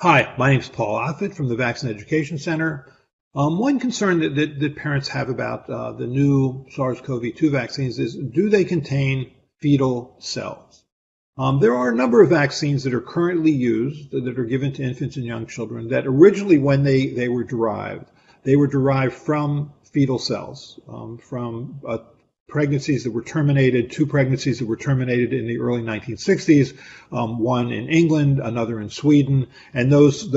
Hi, my name is Paul Offit from the Vaccine Education Center. One concern that parents have about the new SARS-CoV-2 vaccines is, do they contain fetal cells? There are a number of vaccines that are currently used that are given to infants and young children that originally, when they were derived from fetal cells, from pregnancies that were terminated, two pregnancies that were terminated in the early 1960s, one in England, another in Sweden, and those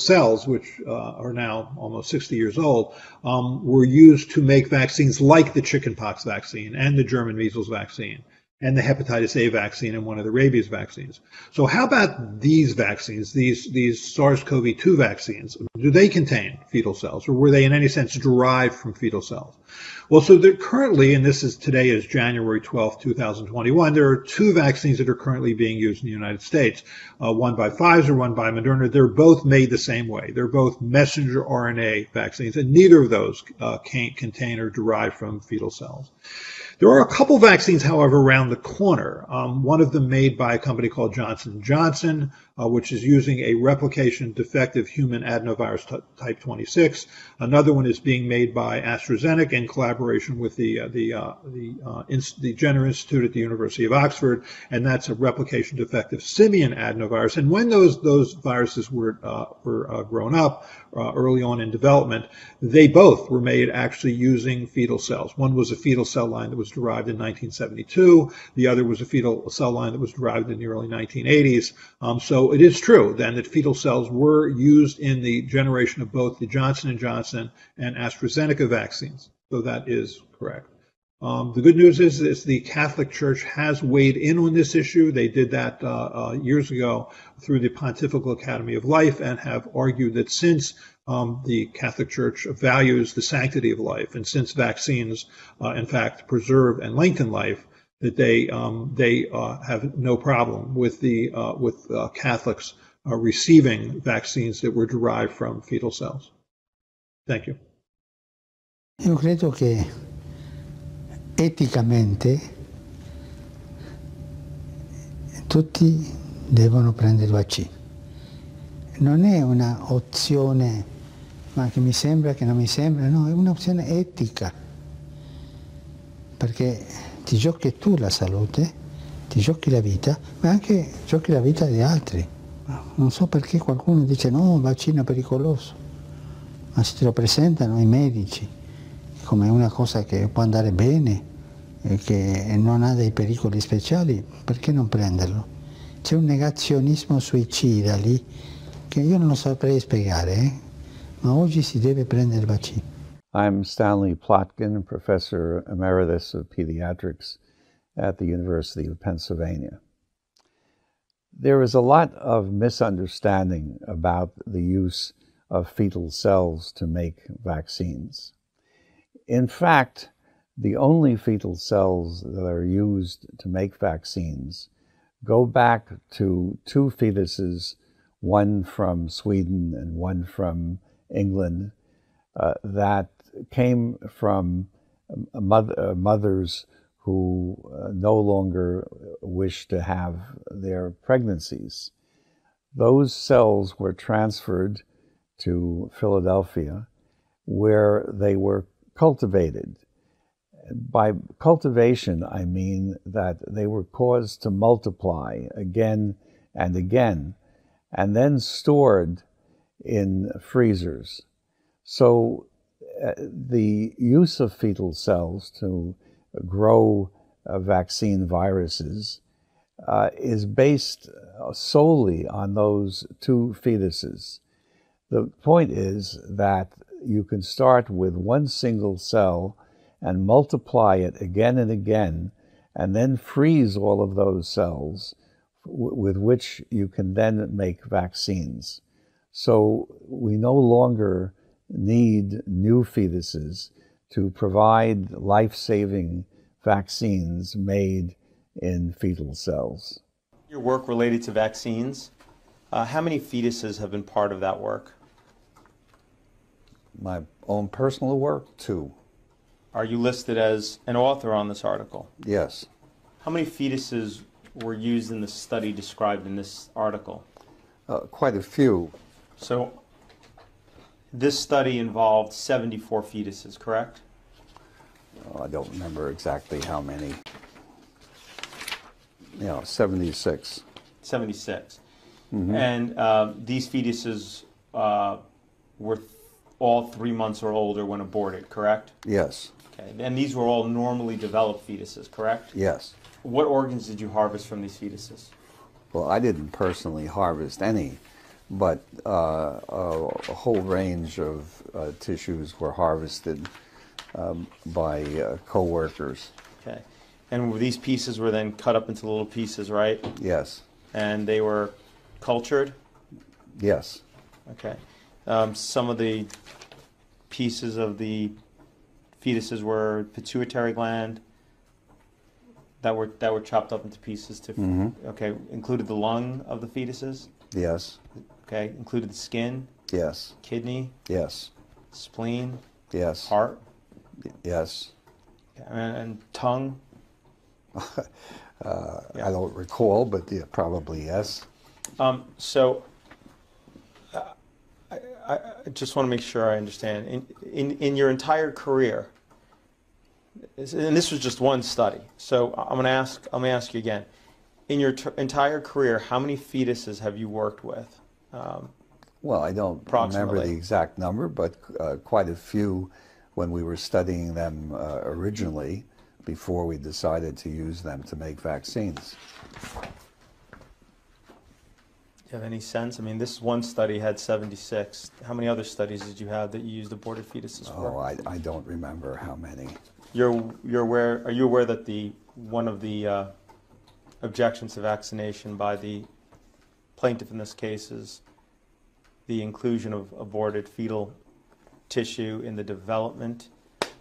cells, which are now almost 60 years old, were used to make vaccines like the chickenpox vaccine and the German measles vaccine and the hepatitis A vaccine and one of the rabies vaccines. So how about these vaccines, these SARS-CoV-2 vaccines? Do they contain fetal cells, or were they in any sense derived from fetal cells? Well, so they're currently, and today is January 12th, 2021, there are two vaccines that are currently being used in the United States, one by Pfizer, one by Moderna. They're both made the same way. They're both messenger RNA vaccines, and neither of those contain or derive from fetal cells. There are a couple vaccines, however, around the corner. One of them made by a company called Johnson & Johnson, which is using a replication defective human adenovirus type 26. Another one is being made by AstraZeneca in collaboration with the Jenner Institute at the University of Oxford, and that's a replication defective simian adenovirus. And when those viruses were grown up early on in development, they both were made actually using fetal cells. One was a fetal cell line that was derived in 1972. The other was a fetal cell line that was derived in the early 1980s. So it is true then that fetal cells were used in the generation of both the Johnson & Johnson and AstraZeneca vaccines. So that is correct. The good news is the Catholic Church has weighed in on this issue. They did that years ago through the Pontifical Academy of Life and have argued that since the Catholic Church values the sanctity of life, and since vaccines, in fact, preserve and lengthen life, that they have no problem with Catholics receiving vaccines that were derived from fetal cells. Thank you. Io credo che eticamente tutti devono prendere il vaccino. Non è una opzione, ma che mi sembra, che non mi sembra, no, è un'opzione etica, perché ti giochi tu la salute, ti giochi la vita, ma anche giochi la vita di altri. Non so perché qualcuno dice no, il vaccino è pericoloso, ma se te lo presentano i medici come una cosa che può andare bene e che non ha dei pericoli speciali, perché non prenderlo? C'è un negazionismo suicida lì che io non lo saprei spiegare, ma oggi si deve prendere il vaccino. I'm Stanley Plotkin, Professor Emeritus of Pediatrics at the University of Pennsylvania. There is a lot of misunderstanding about the use of fetal cells to make vaccines. In fact, the only fetal cells that are used to make vaccines go back to two fetuses, one from Sweden and one from England, that came from mothers who no longer wish to have their pregnancies. Those cells were transferred to Philadelphia, where they were cultivated. By cultivation, I mean that they were caused to multiply again and again, and then stored in freezers. So the use of fetal cells to grow vaccine viruses is based solely on those two fetuses. The point is that you can start with one single cell and multiply it again and again, and then freeze all of those cells with which you can then make vaccines. So we no longer need new fetuses to provide life-saving vaccines made in fetal cells. Your work related to vaccines, how many fetuses have been part of that work? My own personal work, 2. Are you listed as an author on this article? Yes. How many fetuses were used in the study described in this article? Quite a few. So this study involved 74 fetuses, correct? I don't remember exactly how many. 76. 76. Mm-hmm. And these fetuses were all 3 months or older when aborted, correct? Yes. Okay. And these were all normally developed fetuses, correct? Yes. What organs did you harvest from these fetuses? Well, I didn't personally harvest any, but a whole range of tissues were harvested by co-workers. Okay. And these pieces were then cut up into little pieces, right? Yes. And they were cultured? Yes. Okay. Some of the pieces of the fetuses were pituitary gland that were chopped up into pieces to okay, included the lung of the fetuses? Yes. Okay, included the skin? Yes. Kidney? Yes. Spleen? Yes. Heart? Yes. Okay. And tongue? I don't recall, but yeah, probably yes. So I just want to make sure I understand. In your entire career, and this was just one study, so I'm going to ask you again. In your entire career, how many fetuses have you worked with? Well, I don't remember the exact number, but quite a few when we were studying them originally, before we decided to use them to make vaccines. Do you have any sense? I mean, this one study had 76. How many other studies did you have that you used aborted fetuses for? Oh, I don't remember how many. You're aware? Are you aware that one of the objections to vaccination by the plaintiff in this case is the inclusion of aborted fetal tissue in the development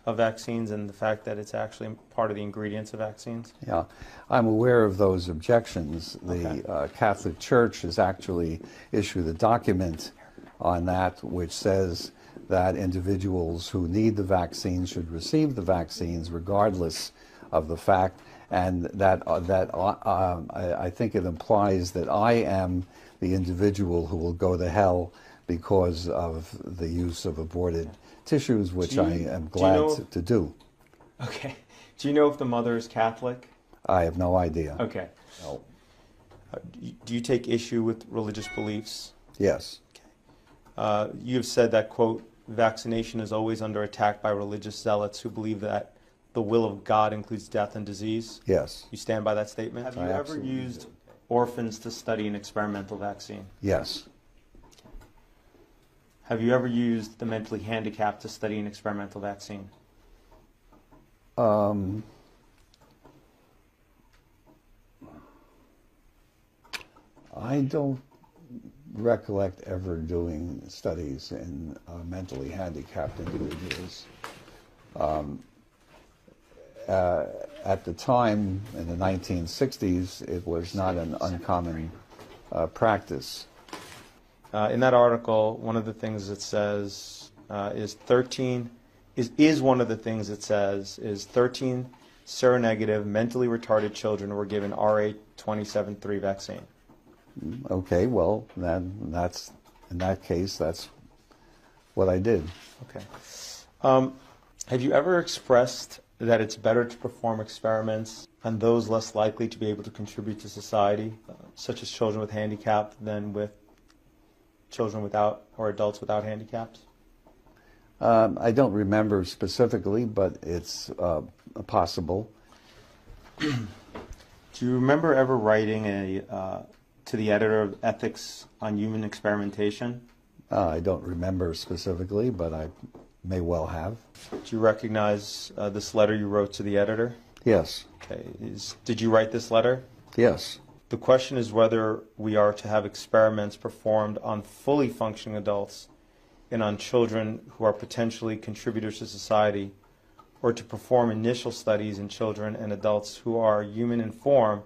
of vaccines and the fact that it's actually part of the ingredients of vaccines? Yeah, I'm aware of those objections. The Catholic Church has actually issued a document on that which says that individuals who need the vaccine should receive the vaccines regardless of the fact, and that I think it implies that I am the individual who will go to hell because of the use of aborted tissues, which I am glad to do. Okay. Do you know if the mother is Catholic? I have no idea. Okay. No. Do you take issue with religious beliefs? Yes. Okay. You have said that, quote, vaccination is always under attack by religious zealots who believe that the will of God includes death and disease. Yes. You stand by that statement? Have you ever used orphans to study an experimental vaccine? Yes. Have you ever used the mentally handicapped to study an experimental vaccine? I don't recollect ever doing studies in mentally handicapped individuals. At the time, in the 1960s, it was not an uncommon practice. In that article, one of the things it says is one of the things it says is 13 seronegative, mentally retarded children were given RH273 vaccine. Okay, well, that's in that case, that's what I did. Okay. Have you ever expressed that it's better to perform experiments on those less likely to be able to contribute to society, such as children with handicap, than with children without or adults without handicaps? I don't remember specifically, but it's possible. Do you remember ever writing to the editor of Ethics on Human Experimentation? I don't remember specifically, but I may well have. Do you recognize this letter you wrote to the editor? Yes. Okay. Did you write this letter? Yes. The question is whether we are to have experiments performed on fully functioning adults and on children who are potentially contributors to society, or to perform initial studies in children and adults who are human in form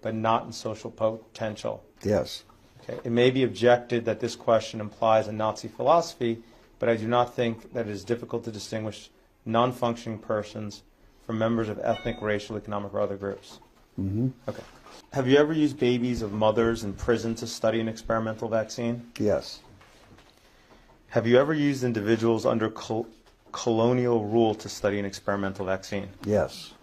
but not in social potential. Yes. Okay. It may be objected that this question implies a Nazi philosophy, but I do not think that it is difficult to distinguish non-functioning persons from members of ethnic, racial, economic, or other groups. Mm-hmm. Okay. Have you ever used babies of mothers in prison to study an experimental vaccine? Yes. Have you ever used individuals under colonial rule to study an experimental vaccine? Yes.